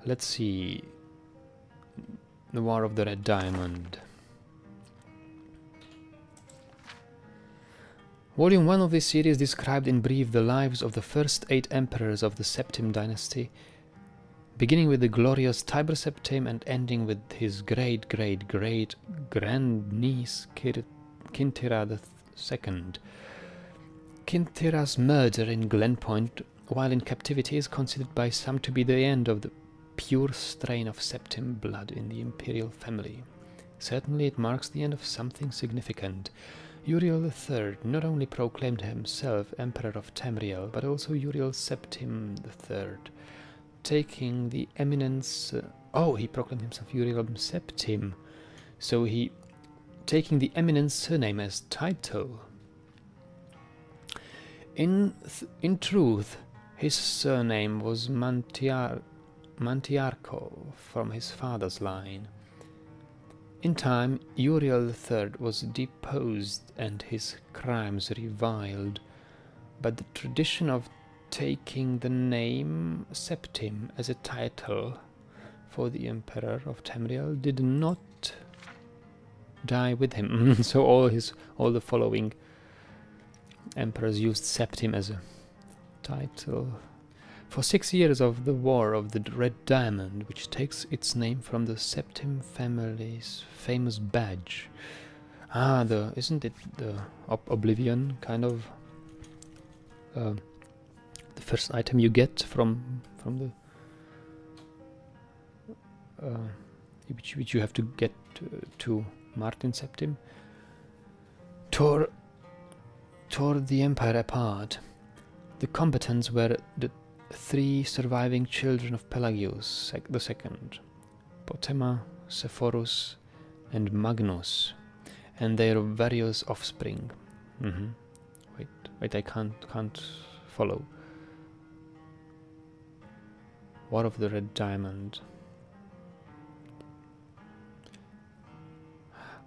Let's see. The War of the Red Diamond. Volume 1 of this series described in brief the lives of the first 8 emperors of the Septim dynasty, beginning with the glorious Tiber Septim and ending with his great-great-great-grandniece Kintira II. Kintira's murder in Glenpoint while in captivity is considered by some to be the end of the pure strain of Septim blood in the imperial family. Certainly it marks the end of something significant. Uriel III not only proclaimed himself Emperor of Tamriel, but also Uriel Septim III, taking the eminence... he proclaimed himself Uriel Septim, so he taking the eminent surname as title. In truth, his surname was Mantiarco from his father's line. In time, Uriel III was deposed and his crimes reviled, but the tradition of taking the name Septim as a title for the Emperor of Tamriel did not die with him. So all the following emperors used Septim as a title. For 6 years of the War of the Red Diamond, which takes its name from the Septim family's famous badge. Isn't it the Oblivion kind of the first item you get from the which you have to get to Martin Septim? Tore the empire apart. The combatants were the 3 surviving children of Pelagius II, Potema, Sepphoris, and Magnus, and their various offspring. Wait, I can't follow. War of the Red Diamond.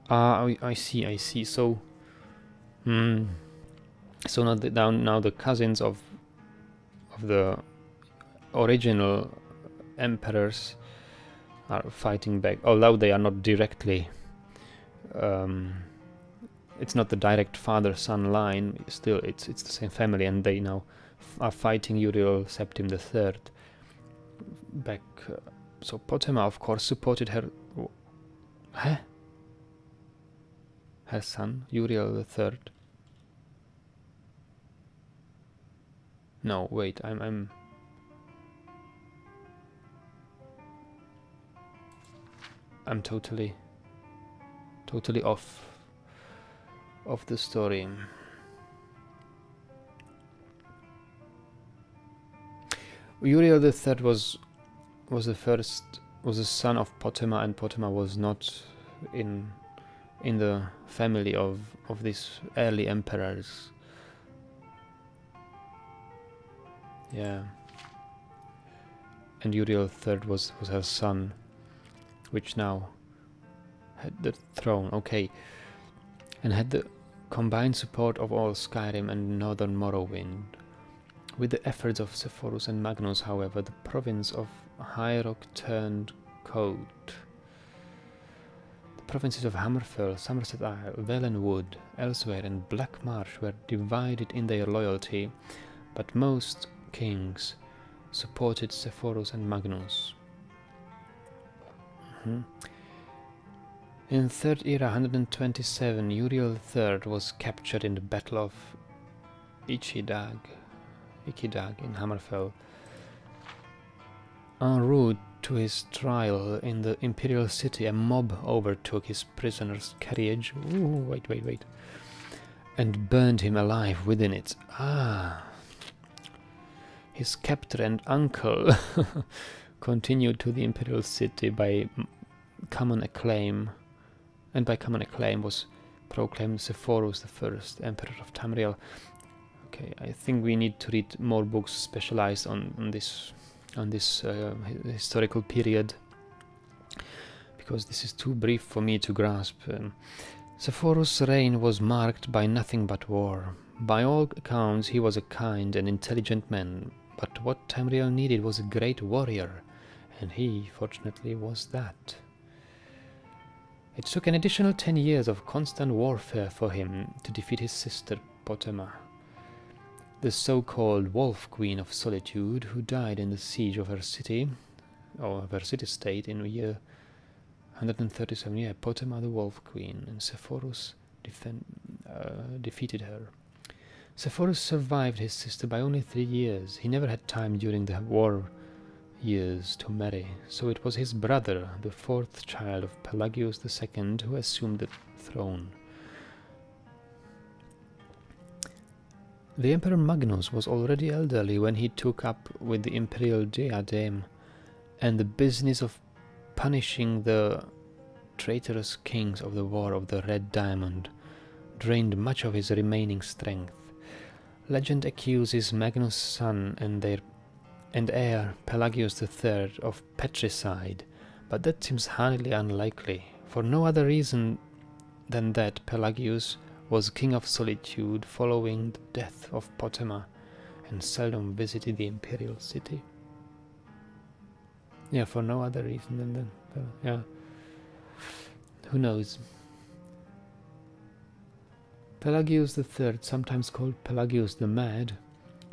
I see. So, so now the cousins of the original emperors are fighting back, although they are not directly. It's not the direct father-son line. Still, it's the same family, and they now are fighting Uriel Septim III back. So Potema, of course, supported her. Her son Uriel III. No, wait, I'm totally off the story. Uriel III was the son of Potema, and Potema was not in the family of these early emperors. Yeah. And Uriel III was her son, which now had the throne, okay, and had the combined support of all Skyrim and northern Morrowind. With the efforts of Sepphoris and Magnus, however, the province of High Rock turned cold. The provinces of Hammerfell, Somerset Isle, Valenwood, Elsewhere, and Black Marsh were divided in their loyalty, but most kings supported Sepphoris and Magnus. In 3rd era 127, Uriel III was captured in the Battle of Ikidag in Hammerfell. En route to his trial in the imperial city, a mob overtook his prisoner's carriage. Wait. And burned him alive within it. His captor and uncle continued to the imperial city by common acclaim, and by common acclaim was proclaimed Sepphoris I, Emperor of Tamriel. Okay, I think we need to read more books specialized on this historical period, because this is too brief for me to grasp. Sepphoris' reign was marked by nothing but war. By all accounts, he was a kind and intelligent man, but what Tamriel needed was a great warrior, and he, fortunately, was that. It took an additional 10 years of constant warfare for him to defeat his sister Potema, the so-called Wolf Queen of Solitude, who died in the siege of her city, or of her city-state, in the year 137. Yeah, Potema the Wolf Queen, and Sepphoris defeated her. Sepphoris survived his sister by only 3 years. He never had time during the war years to marry, so it was his brother, the 4th child of Pelagius II, who assumed the throne. The Emperor Magnus was already elderly when he took up with the imperial diadem, and the business of punishing the traitorous kings of the War of the Red Diamond drained much of his remaining strength. Legend accuses Magnus' son and heir Pelagius III of patricide, but that seems highly unlikely, for no other reason than that Pelagius was king of Solitude following the death of Potema and seldom visited the imperial city. Yeah, for no other reason than that. Yeah. Who knows? Pelagius III, sometimes called Pelagius the Mad,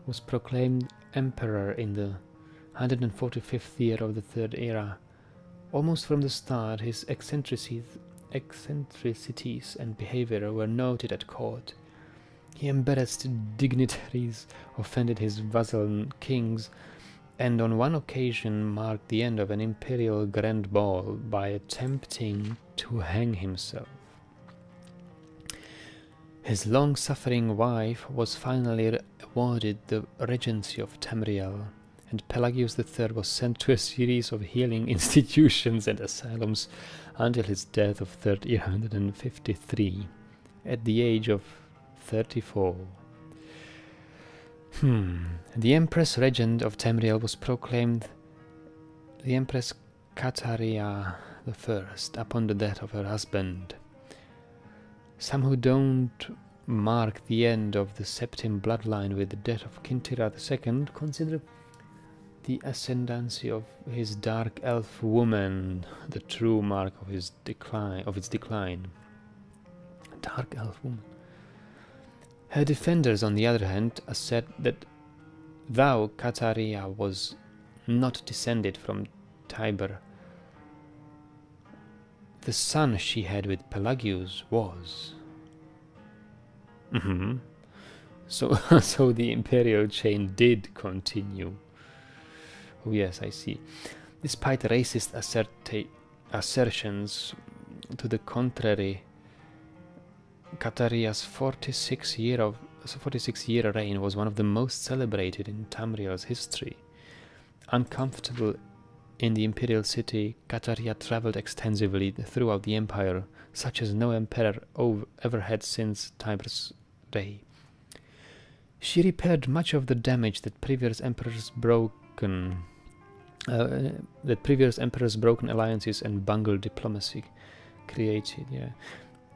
was proclaimed emperor in the 145th year of the Third Era. Almost from the start, his eccentricities and behavior were noted at court. He embarrassed dignitaries, offended his vassal kings, and on one occasion marked the end of an imperial grand ball by attempting to hang himself. His long-suffering wife was finally awarded the regency of Tamriel, and Pelagius III was sent to a series of healing institutions and asylums until his death of 353, at the age of 34. The Empress Regent of Tamriel was proclaimed the Empress Kataria I upon the death of her husband. Some who don't mark the end of the Septim bloodline with the death of Kintira II consider the ascendancy of his dark elf woman the true mark of his decline. Dark elf woman. Her defenders, on the other hand, assert that though Kataria was not descended from Tiber, the son she had with Pelagius was. So the imperial chain did continue. Oh yes, I see. Despite racist assertions to the contrary, Kataria's 46-year reign was one of the most celebrated in Tamriel's history. Uncomfortable in the imperial city, Kataria travelled extensively throughout the empire, such as no emperor ever had since Tiber's day. She repaired much of the damage that previous emperors' broken alliances and bungled diplomacy created.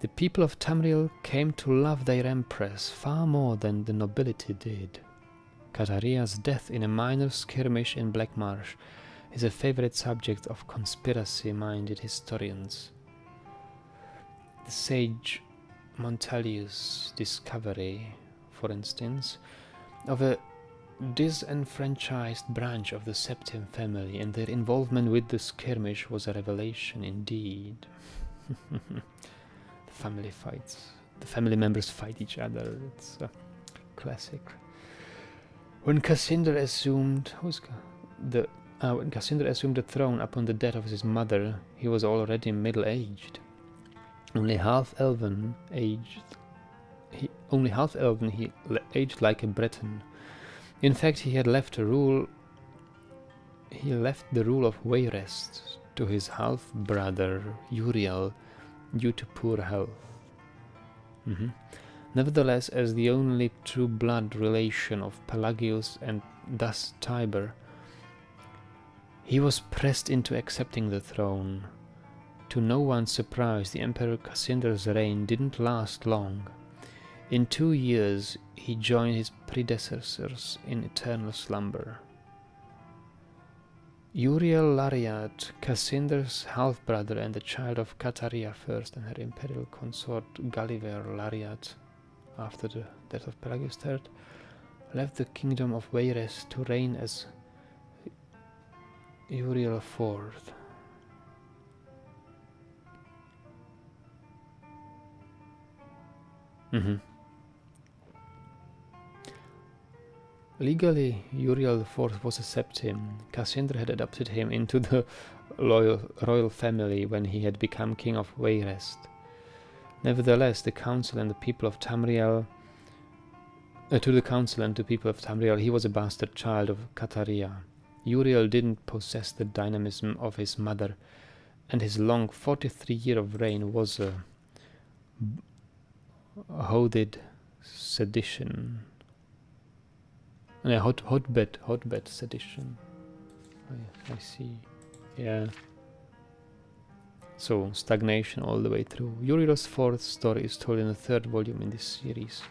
The people of Tamriel came to love their empress far more than the nobility did. Kataria's death in a minor skirmish in Black Marsh is a favorite subject of conspiracy-minded historians. The sage Montalius' discovery, for instance, of a disenfranchised branch of the Septim family and their involvement with the skirmish was a revelation indeed. The family members fight each other. It's a classic. When Cassandra assumed the throne upon the death of his mother, he was already middle-aged. Only half-elven, he aged like a Breton. In fact, he left the rule of Wayrest to his half-brother Uriel due to poor health. Nevertheless, as the only true blood relation of Pelagius and thus Tiber, he was pressed into accepting the throne. To no one's surprise, the Emperor Cassandra's reign didn't last long. In 2 years, he joined his predecessors in eternal slumber. Uriel Lariat, Cassinder's half-brother and the child of Cataria I and her imperial consort Gulliver Lariat, after the death of Pelagius III, left the kingdom of Wayrest to reign as Uriel IV. Legally, Uriel IV was a septim. Cassandra had adopted him into the royal family when he had become king of Wayrest. Nevertheless, the council and the people of Tamriel he was a bastard child of Cataria. Uriel didn't possess the dynamism of his mother, and his long 43 years of reign was a hotbed sedition. Hotbed sedition. I see. Yeah. So, stagnation all the way through. Uriel's fourth story is told in the third volume in this series.